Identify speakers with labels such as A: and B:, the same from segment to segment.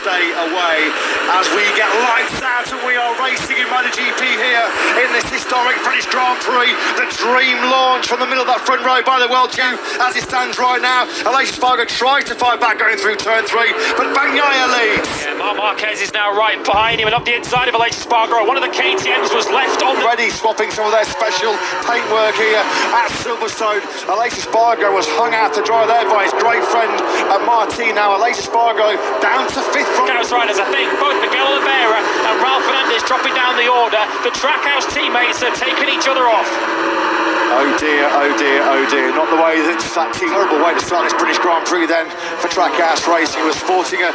A: stay away as we get lights out and we are racing in MotoGP here in this historic British Grand Prix. The dream launch from the middle of that front row by the World Champ as it stands right now. Aleix Espargaro tries to fight back going through turn 3, but Bagnaia leads.
B: Yeah, Marc Marquez is now right behind him and up the inside of Aleix Espargaro. One of the KTMs was left on
A: already swapping some of their special paintwork here at Silverstone. Aleix Espargaro was hung out to dry there by his great friend Martin. Now Aleix Espargaro down to 5th from
B: Trackhouse riders. I think both Miguel Oliveira and Ralph Fernandez dropping down the order. The Trackhouse teammates are taking each other off.
A: Oh dear, oh dear, oh dear. Not the way that's that terrible way to start this British Grand Prix then for Trackhouse Racing. Was sporting a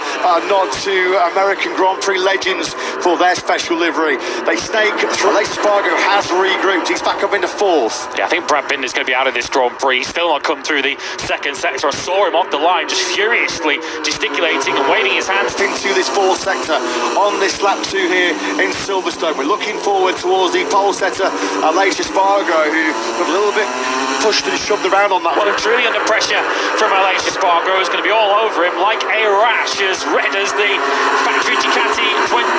A: nod to American Grand Prix legends for their special livery. They snake through. Aleix Espargaro has regrouped. He's back up into 4th.
B: Yeah, I think Brad Binder's going to be out of this Grand Prix. He's still not come through the second sector. I saw him off the line just furiously gesticulating and waving his hands
A: into this 4th sector on this lap 2 here in Silverstone. We're looking forward towards the pole setter Aleix Espargaro, who got a little bit pushed and shoved around on that
B: one.
A: one.
B: Truly under pressure from Aleix Espargaro, is going to be all over him like a rash, as red as the factory Ducati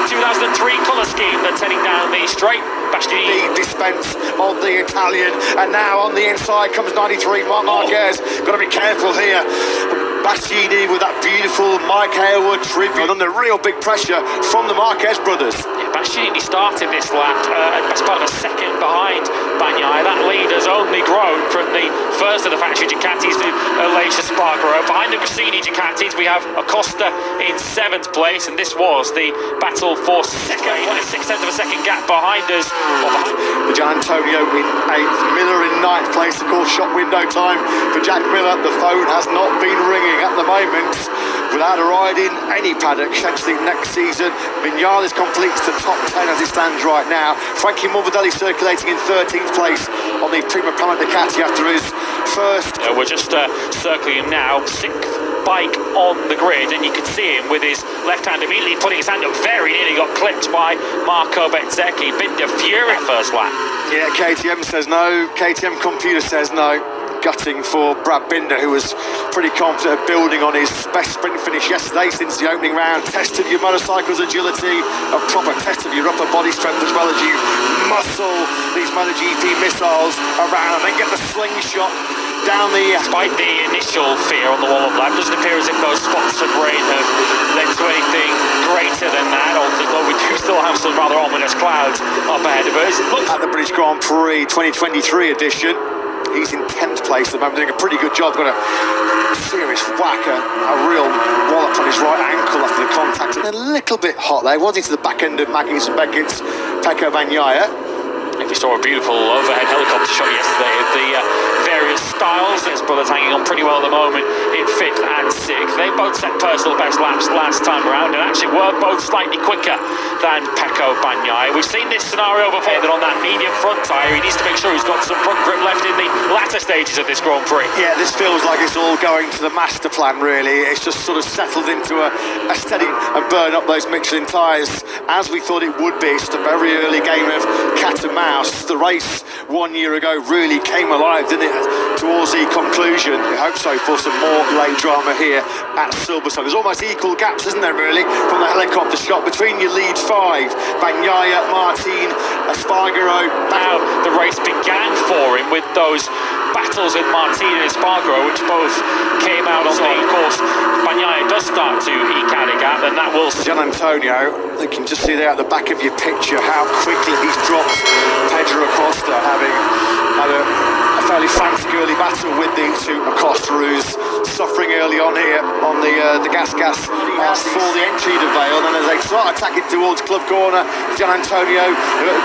B: 2003 colour scheme that's heading down the straight.
A: The dispense of the Italian, and now on the inside comes 93 Marc Marquez. Got to be careful here. Bastianini with that beautiful Mike Harewood tribute under real big pressure from the Marquez brothers.
B: Yeah, Bastianini started this lap as part of a second behind Bagnaia. That lead has only grown from the first of the factory Ducatis to Aleix Espargaro. Behind the Gresini Ducatis we have Acosta in 7th place, and this was the battle for second. 6/10 of a second gap behind us.
A: The Gian Antonio in 8th, Miller in 9th place. Of course, shop window time for Jack Miller. The phone has not been ringing at the moment. Without a ride in any paddock, potentially next season. Vinales completes the top 10 as it stands right now. Frankie Morbidelli circulating in 13th place on the Prima Prama Ducati after his first.
B: We're just circling him now, 6th bike on the grid, and you can see him with his left hand immediately putting his hand up. Very nearly got clipped by Marco Bezzecchi. Binder fury first lap.
A: Yeah, KTM says no. KTM computer says no. Gutting for Brad Binder, who was pretty confident of building on his best sprint finish yesterday since the opening round. Test of your motorcycle's agility, a proper test of your upper body strength, as well as you muscle these MotoGP missiles around and then get the slingshot down the...
B: Despite the initial fear on the wall of lap, doesn't appear as if those spots of rain have led to anything greater than that, although we do still have some rather ominous clouds up ahead of us.
A: At the British Grand Prix 2023 edition, he's in 10th place at the moment, doing a pretty good job. Got a serious whack, a real wallop on his right ankle after the contact. And a little bit hot there, was he, to the back end of Maggie's and Beckett's Pecco Bagnaia.
B: If you saw a beautiful overhead helicopter shot yesterday of the various styles, his brothers hanging on pretty well at the moment in 5th and 6th. They both set personal best laps last time around and actually were both slightly quicker than Pecco Bagnaia. We've seen this scenario before, that on that medium front tyre he needs to make sure he's got some front grip left in the latter stages of this Grand Prix.
A: Yeah, this feels like it's all going to the master plan really. It's just sort of settled into a steady and burn up those Michelin tyres as we thought it would be. It's just a very early game of cat and mouse. The race 1 year ago really came alive, didn't it, towards the conclusion. I hope so for some more late drama here at Silverstone. There's almost equal gaps, isn't there, really, from the helicopter shot between your lead 5, Bagnaia, Martin, Espargaro.
B: Now the race began for him with those battles with Martin and Espargaro, which both came out on the course. Bagnaia does start to eke out a gap, and that will...
A: Gian Antonio, you can just see there at the back of your picture how quickly he's dropped Pedro Acosta, having had a fairly fancy-girly battle with the two Acosta, who's suffering early on here on the gas for the entry to Vale, and as they start attacking towards Club Corner, Gian Antonio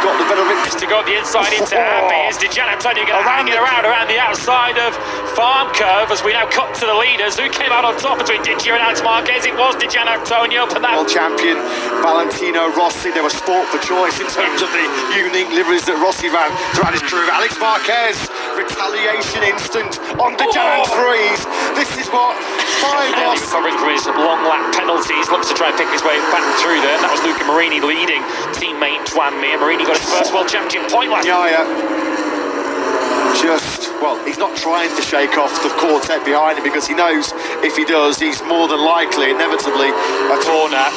A: got the better of it.
B: To go the inside into Abbey, is Gian Antonio going to hang it around the outside of Farm Curve as we now cut to the leaders. Who came out on top between Digia and Alex Marquez? It was Gian Antonio, but that...
A: World champion Valentino Rossi, they were sport for choice in terms of the unique liveries that Rossi ran throughout his career. Alex Marquez, retaliation instant on the Gian 3s. This is what 5 lost.
B: Covering from his long lap penalties, looks to try and pick his way back through there. That was Luca Marini leading teammate Juan Mir. Marini got his first world championship point last
A: year. he's not trying to shake off the quartet behind him, because he knows if he does, he's more than likely, inevitably,
B: a corner.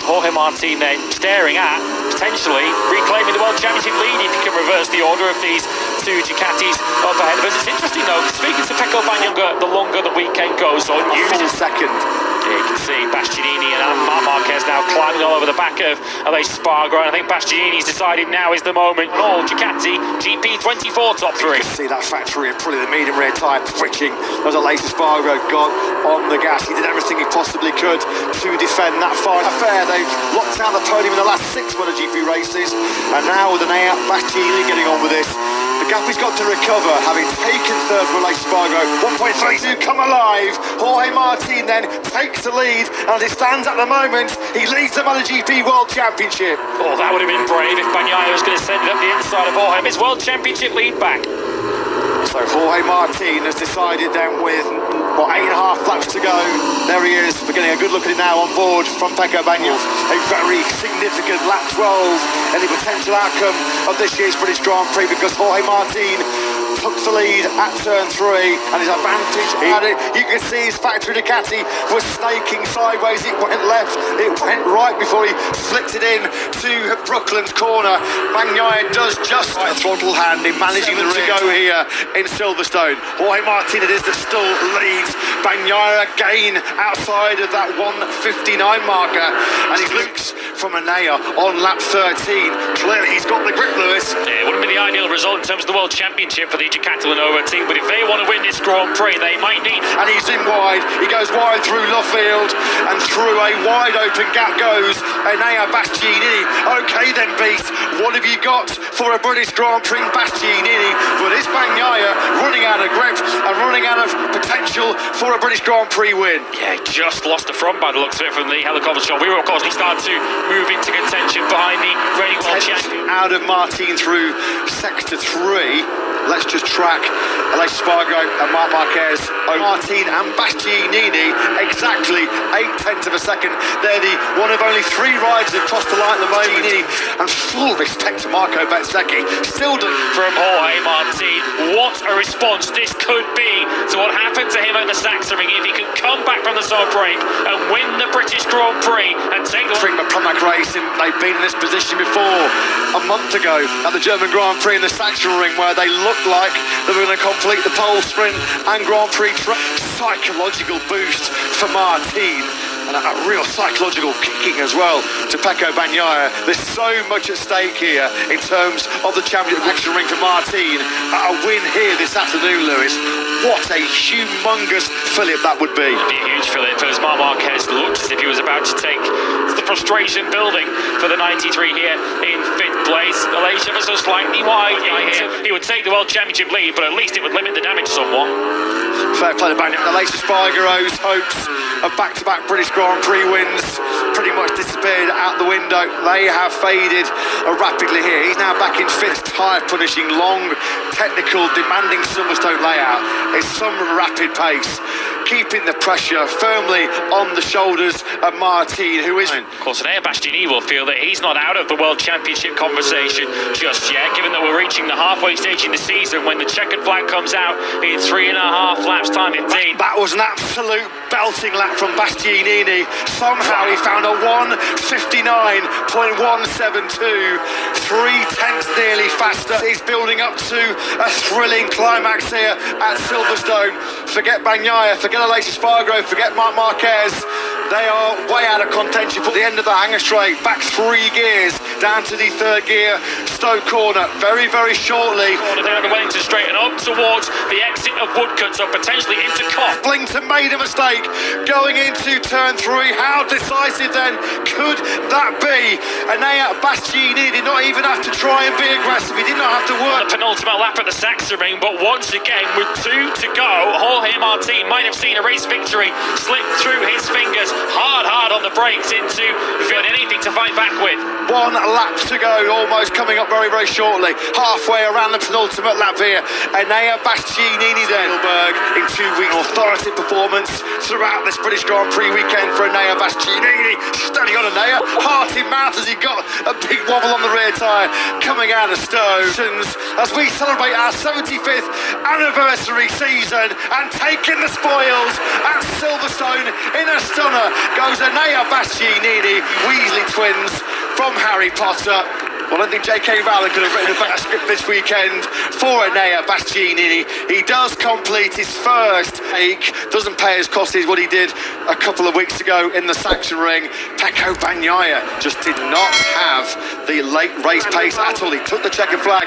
B: Jorge Martin then staring at potentially reclaiming the World Championship lead if he can reverse the order of these two Ducatis up ahead of us. It's interesting though, speaking to Pecco Bagnaia, the longer the weekend goes on,
A: using second.
B: Yeah, you can see Bastianini and Marc Marquez now climbing all over the back of Aleix Espargaro, and I think Bastianini's decided now is the moment. All Ducati GP24 top three.
A: You can see that factory and probably the medium rear tyre twitching as Aleix Espargaro got on the gas. He did everything he possibly could to defend that final affair. They've locked out the podium in the last 6 MotoGP races, and now with Enea Bastianini getting on with this, the gap he's got to recover, having taken third from Aleix Espargaro. 1.32 come alive. Jorge Martin then takes the lead, and as it stands at the moment, he leads the MotoGP World Championship.
B: Oh, that would have been brave if Bagnaia was going to send it up the inside of Jorge. His World Championship lead back.
A: So Jorge Martin has decided then with 8.5 laps to go. There he is. We're getting a good look at it now on board from Pecco Bagnaia. A very significant lap 12 in the potential outcome of this year's British Grand Prix, because Jorge Martin took the lead at turn 3 and his advantage at it. You can see his factory Ducati was snaking sideways. It went left, it went right before he flicked it in to Brooklands corner. Bagnaia does just a throttle hand in managing them to go here in Silverstone. Jorge Martin it is that still leads. Bagnaia again outside of that 1:59 marker, and he looks from Enea on lap 13. Clearly he's got the grip, Lewis.
B: Yeah, it wouldn't be the ideal result in terms of the World Championship for the Ducati Lenovo team, but if they want to win this Grand Prix, they might need.
A: And he's in wide. He goes wide through Luffield, and through a wide open gap goes Enea Bastianini. Okay then, Beast, what have you got for a British Grand Prix? Bastianini, but is Bagnaia running out of grip and running out of potential for a British Grand Prix win?
B: Yeah, just lost the front by the looks of it from the helicopter shot. We were, of course, he started to move into contention behind the reigning world champion.
A: Out of Martin through sector 3. Let's just track Aleix Espargaro and Marc Marquez. Martin and Bastianini exactly 0.8 of a second. They're the one of only 3 riders across the line at the moment. And full respect to Marco Bezzecchi. Still
B: from Jorge Martin. What a response this could be to what happened to him at the Sachsenring. If he can come back from the summer break and win the British Grand Prix and take the
A: Pramac Racing, they've been in this position before a month ago at the German Grand Prix in the Sachsenring, where they looked like they were going to complete the pole sprint and Grand Prix psychological boost for Martin, and a real psychological kicking as well to Pecco Bagnaia. There's so much at stake here in terms of the championship action ring for Martin. A win here this afternoon, Lewis. What a humongous fillip that would be.
B: It'd be a huge fillip, as Marc Marquez looked as if he was about to take the frustration building for the 93 here in 5th place. Aleix ever so slightly wide here. He would take the World Championship lead, but at least it would limit the damage somewhat.
A: Fair play to Bagnaia. Aleix Espargaro's hopes of back-to-back British Grand Prix wins pretty much disappeared out the window. They have faded rapidly here. He's now back in 5th, tire-punishing, long, technical, demanding Silverstone layout. It's some rapid pace, keeping the pressure firmly on the shoulders of Martin, who is...
B: Of course, Enea Bastianini will feel that he's not out of the World Championship conversation just yet, given that we're reaching the halfway stage in the season when the checkered flag comes out in 3.5 laps time indeed.
A: That was an absolute belting lap from Bastianini. Somehow he found a 1:59.172, 3/10 nearly faster. He's building up to a thrilling climax here at Silverstone. Forget Bagnaia, forget Aleix Espargaro, forget Marc Marquez. They are way out of contention for the end of the hangar straight. Back 3 gears down to the 3rd gear. Stoke corner very, very shortly.
B: Down the Wellington straight and up towards the exit of Woodcuts, or potentially into Cop.
A: Blington made a mistake going into turn 3. How decisive then could that be? Enea Bastianini did not even have to try and be aggressive. He did not have to work.
B: The penultimate lap at the Sachsenring, but once again with 2 to go, Jorge Martin might have seen a race victory slip through his fingers. Hard on the brakes into anything to fight back with.
A: 1 lap to go, almost coming up very, very shortly. Halfway around the penultimate lap here. Enea Bastianini then. Spielberg in 2 weeks. Authoritative performance throughout this British Grand Prix weekend for Enea Bastianini. Steady on Enea. Heart in mouth as he got a big wobble on the rear tyre coming out of Stones. As we celebrate our 75th anniversary season and taking the spoils at Silverstone in a stunner goes Enea Bastianini. Weasley twins from Harry Potter. Well, I think J.K. Rowling could have written a better script this weekend for Enea Bastianini. He does complete his first take. Doesn't pay as costly as what he did a couple of weeks ago in the Saxon Ring. Pecco Bagnaia just did not have the late race pace at all. He took the checkered flag.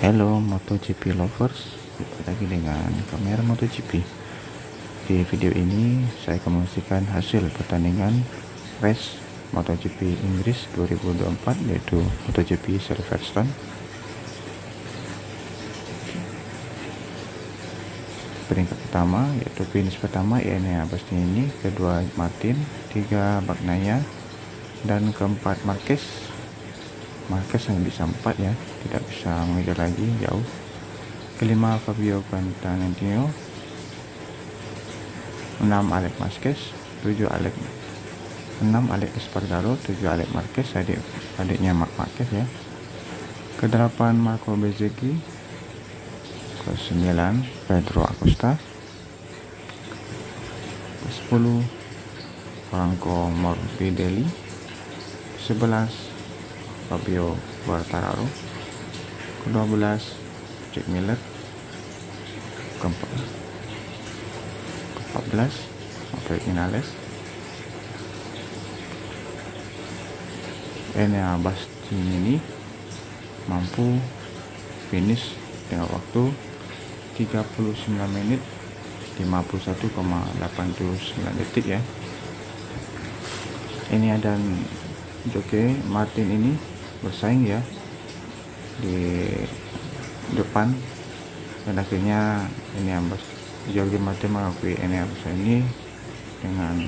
C: Hello MotoGP lovers, lagi dengan kamera MotoGP. Di video ini saya akan menyaksikan hasil pertandingan race MotoGP Inggris 2024, yaitu MotoGP Silverstone. Peringkat pertama yaitu finish pertama Enea Bastianini, kedua Martin, tiga Bagnaia, dan keempat Marquez hanya bisa 4 ya, tidak bisa mengejar lagi jauh. Kelima Fabio Quartararo, 6 Alex Marquez, 7 Alex Espargaro, 7 Alex Marquez, adiknya Mark Marquez ya. Ke-8 Marco Bezzecchi, ke-9 Pedro Acosta, ke-10 Franco Morbidelli, 11 Fabio Quartararo, ke-12 Jack Miller, ke-14 Maverick Vinales. Enea Bastianini mampu finish dengan waktu 39 menit 51,89 detik ya. Enea dan joki Martin ini bersaing ya di depan, dan akhirnya Enea Martin mengakui Enea Bastianini dengan